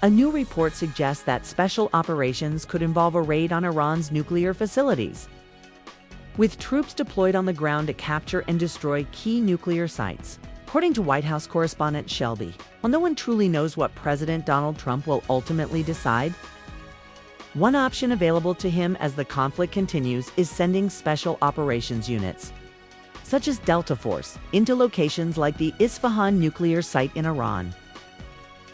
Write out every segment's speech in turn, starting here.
A new report suggests that special operations could involve a raid on Iran's nuclear facilities, with troops deployed on the ground to capture and destroy key nuclear sites. According to White House correspondent Shelby, while no one truly knows what President Donald Trump will ultimately decide, one option available to him as the conflict continues is sending special operations units, such as Delta Force, into locations like the Isfahan nuclear site in Iran.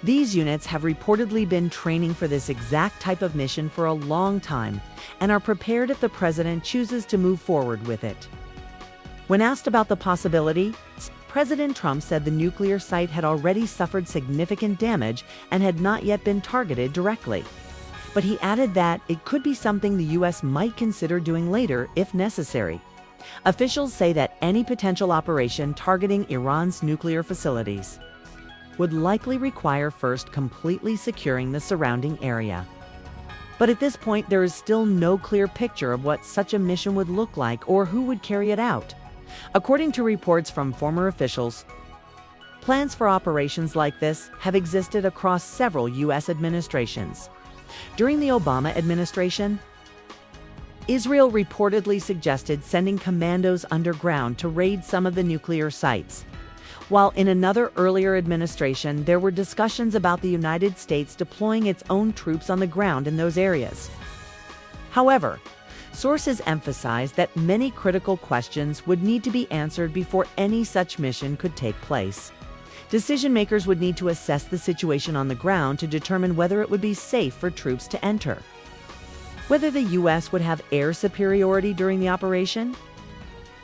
These units have reportedly been training for this exact type of mission for a long time and are prepared if the president chooses to move forward with it. When asked about the possibility, President Trump said the nuclear site had already suffered significant damage and had not yet been targeted directly. But he added that it could be something the U.S. might consider doing later if necessary. Officials say that any potential operation targeting Iran's nuclear facilities would likely require first completely securing the surrounding area. But at this point, there is still no clear picture of what such a mission would look like or who would carry it out. According to reports from former officials, plans for operations like this have existed across several U.S. administrations. During the Obama administration, Israel reportedly suggested sending commandos underground to raid some of the nuclear sites, while in another earlier administration there were discussions about the United States deploying its own troops on the ground in those areas. However, sources emphasize that many critical questions would need to be answered before any such mission could take place. Decision makers would need to assess the situation on the ground to determine whether it would be safe for troops to enter, whether the U.S. would have air superiority during the operation,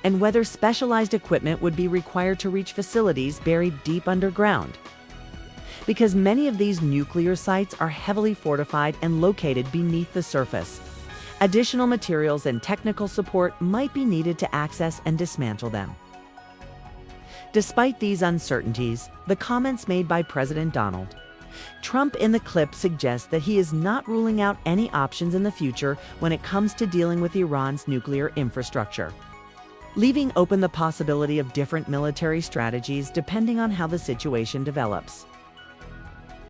and whether specialized equipment would be required to reach facilities buried deep underground. Because many of these nuclear sites are heavily fortified and located beneath the surface, additional materials and technical support might be needed to access and dismantle them. Despite these uncertainties, the comments made by President Donald Trump in the clip suggest that he is not ruling out any options in the future when it comes to dealing with Iran's nuclear infrastructure, leaving open the possibility of different military strategies depending on how the situation develops.